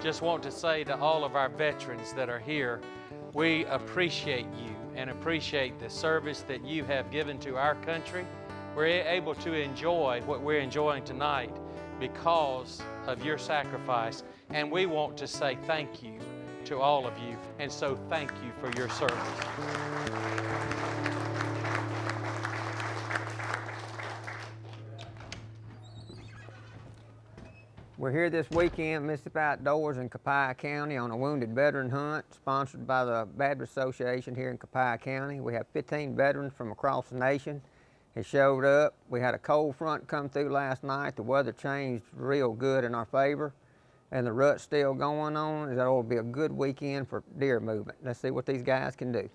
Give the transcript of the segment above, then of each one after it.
just want to say to all of our veterans that are here, we appreciate you and appreciate the service that you have given to our country. We're able to enjoy what we're enjoying tonight because of your sacrifice, and we want to say thank you to all of you, and so thank you for your service. We're here this weekend, Mississippi Outdoors in Copiah County on a wounded veteran hunt sponsored by the Baptist Association here in Copiah County. We have 15 veterans from across the nation that showed up. We had a cold front come through last night. The weather changed real good in our favor, and the rut's still going on. That will be a good weekend for deer movement. Let's see what these guys can do.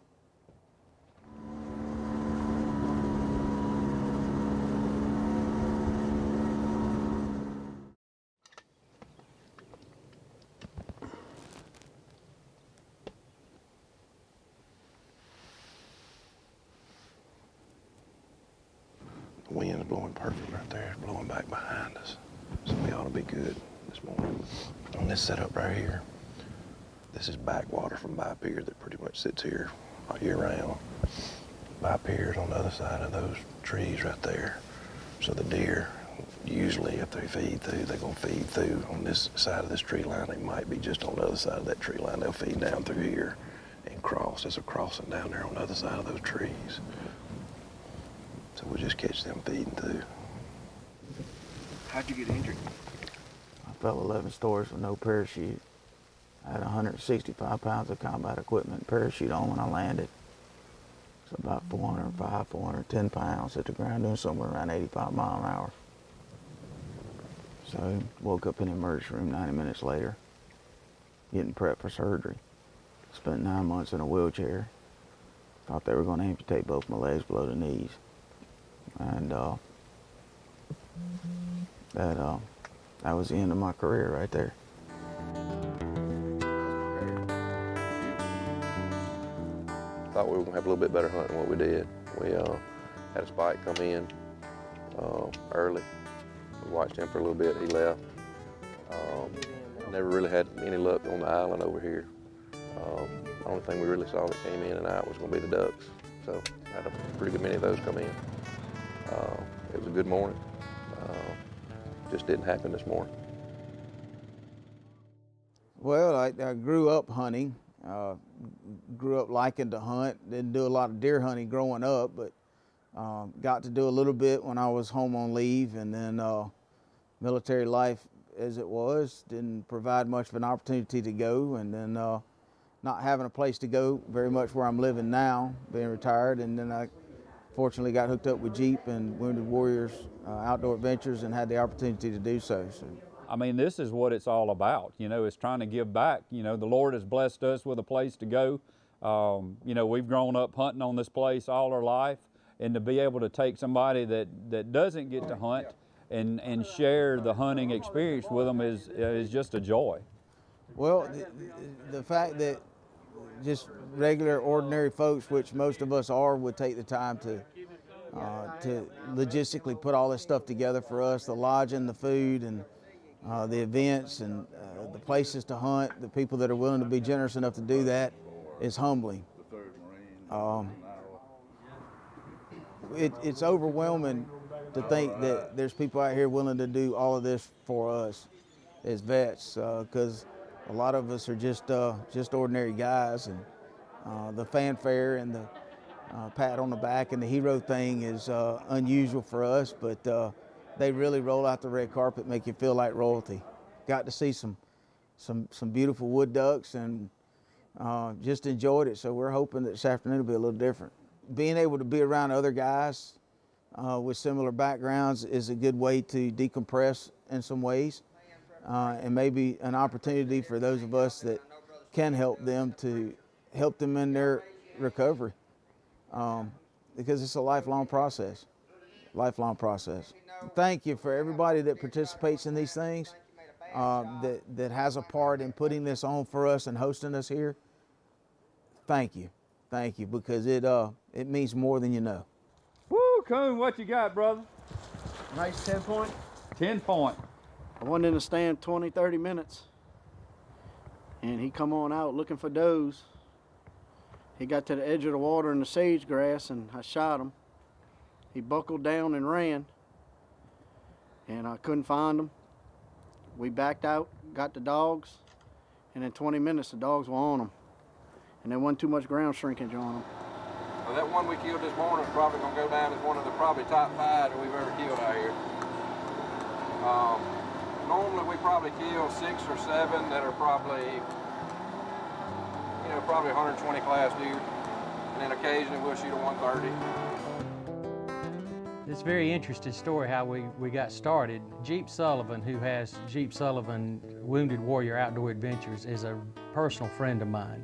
The wind's blowing perfect right there. It's blowing back behind us. So we ought to be good this morning. On this setup right here, this is backwater from Bi-Pier that pretty much sits here all year round. Bi-Pier's on the other side of those trees right there. So the deer, usually if they feed through, they're gonna feed through on this side of this tree line. They might be just on the other side of that tree line. They'll feed down through here and cross. There's a crossing down there on the other side of those trees. So we'll just catch them feeding through. How'd you get injured? I fell 11 stories with no parachute. I had 165 pounds of combat equipment parachute on when I landed. It's about 405, 410 pounds at the ground, doing somewhere around 85 miles an hour. So woke up in the emergency room 90 minutes later, getting prepped for surgery. Spent 9 months in a wheelchair. Thought they were going to amputate both my legs below the knees. And that was the end of my career right there. Thought we were gonna have a little bit better hunt than what we did. We had a spike come in early. We watched him for a little bit, he left. Never really had any luck on the island over here. The only thing we really saw that came in and out was gonna be the ducks. So had a pretty good many of those come in. It was a good morning. Just didn't happen this morning. Well, I grew up hunting. Grew up liking to hunt. Didn't do a lot of deer hunting growing up, but got to do a little bit when I was home on leave, and then military life as it was didn't provide much of an opportunity to go, and then not having a place to go very much where I'm living now, being retired, and then I fortunately got hooked up with Jeep and Wounded Warriors Outdoor Adventures and had the opportunity to do so. I mean, this is what it's all about, you know, it's trying to give back. You know, the Lord has blessed us with a place to go. You know, we've grown up hunting on this place all our life, and to be able to take somebody that doesn't get to hunt and share the hunting experience with them is just a joy. Well, the fact that just regular, ordinary folks, which most of us are, would take the time to logistically put all this stuff together for us, the lodging, the food, and the events, and the places to hunt, the people that are willing to be generous enough to do that, is humbling. It's overwhelming to think that there's people out here willing to do all of this for us as vets, because a lot of us are just ordinary guys, and the fanfare and the pat on the back and the hero thing is unusual for us, but they really roll out the red carpet, make you feel like royalty. Got to see some beautiful wood ducks, and just enjoyed it. So we're hoping that this afternoon will be a little different. Being able to be around other guys with similar backgrounds is a good way to decompress in some ways, and maybe an opportunity for those of us that can help them to help them in their recovery, because it's a lifelong process. Thank you for everybody that participates in these things, that has a part in putting this on for us and hosting us here. Thank you, because it means more than you know. Woo, Coon, what you got, brother? Nice 10 point. 10 point. I went in the stand 20, 30 minutes. and he come on out looking for does. He got to the edge of the water in the sage grass, and I shot him. He buckled down and ran, and I couldn't find him. We backed out, got the dogs, and in 20 minutes the dogs were on him, and there wasn't too much ground shrinkage on them. Well, that one we killed this morning is probably going to go down as one of the probably top 5 that we've ever killed out here. Normally we probably kill 6 or 7 that are probably, you know, probably 120 class deer, and then occasionally we'll shoot a 130. It's a very interesting story how we got started. Jeep Sullivan, who has Jeep Sullivan Wounded Warrior Outdoor Adventures, is a personal friend of mine.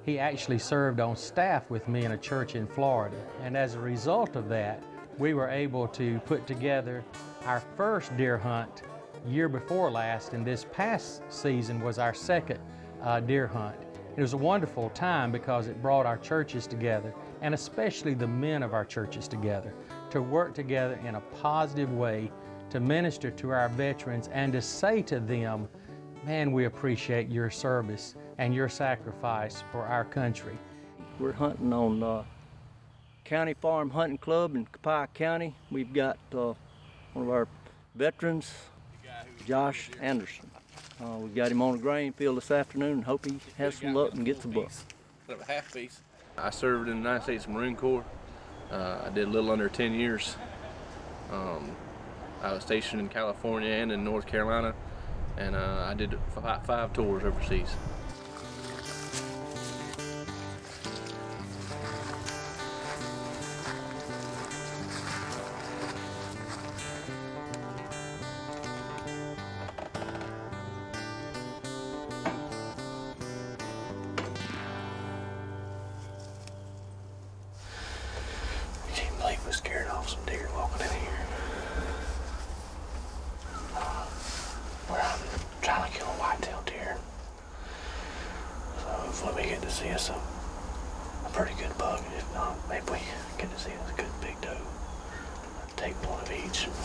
He actually served on staff with me in a church in Florida, and as a result of that, we were able to put together our first deer hunt year before last, and this past season was our second deer hunt. It was a wonderful time because it brought our churches together, and especially the men of our churches together, to work together in a positive way, to minister to our veterans and to say to them, man, we appreciate your service and your sacrifice for our country. We're hunting on County Farm Hunting Club in Copiah County. We've got one of our veterans, Josh Anderson. We've got him on the grain field this afternoon and hope he has some luck and gets a buck. A half piece. I served in the United States Marine Corps. I did a little under 10 years. I was stationed in California and in North Carolina, and I did 5 tours overseas. We scared off some deer walking in here. Where I'm trying to kill a white-tailed deer. So hopefully we get to see us a pretty good buck. If not, maybe we get to see us a good big doe. Take one of each and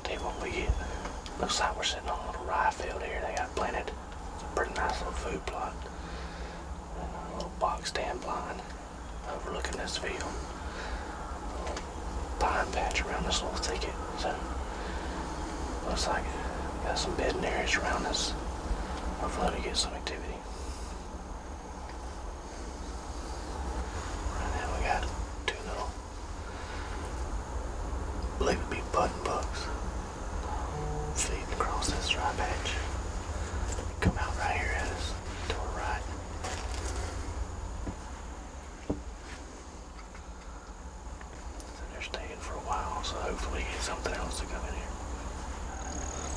take what we get. Looks like we're sitting on a little rye field here. They got planted. It's a pretty nice little food plot. And a little box stand blind overlooking this field. Pine patch around this little thicket, so looks like we got some bedding areas around us. Hopefully we get some activity. Right now we got 2 little, believe it be button bucks, feeding across this dry patch. Come out right here at us to our right. Staying for a while, so hopefully get something else to come in here.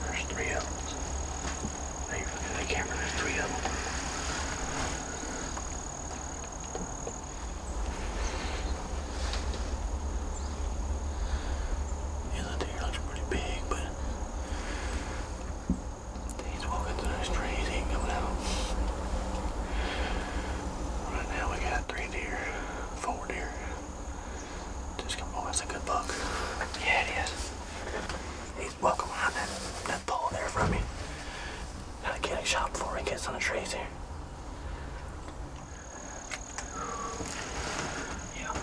There's 3 of them. There you look at the camera, there's 3 of them. Yeah, the deer looks pretty big, but he's walking through those trees, he ain't coming out. Right now we got 3 deer, 4 deer. Oh, that's a good buck. Yeah, it is. He's walking behind that pole there from me. Gotta get a shot before he gets on the trees here. Yeah.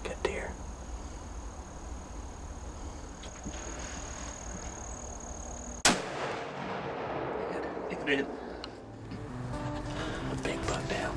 Good deer. It did. A big buck down.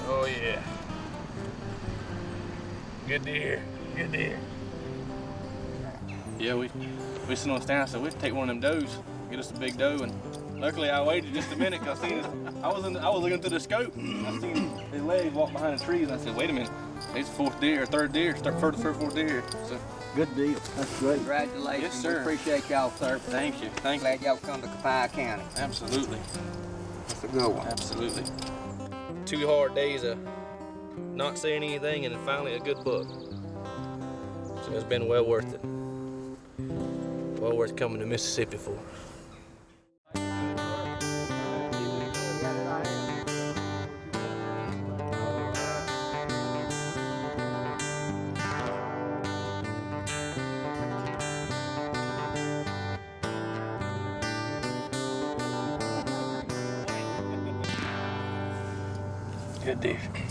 Oh yeah. Good deer. Good deer. Yeah, we sitting on the stand. I said, we should take one of them does, get us a big doe, and luckily I waited just a minute because I seen I was looking through the scope. And I seen his legs walk behind the trees, and I said, wait a minute, he's the 4th deer, or 3rd deer, third, 4th deer. So Good deal. That's great. Congratulations. Yes, sir. We appreciate y'all, sir. thank you, thank you. Glad y'all come to Copiah County. Absolutely, That's a good one. absolutely. 2 hard days of not saying anything and then finally a good book. So it's been well worth it. Well worth coming to Mississippi for. Good deal.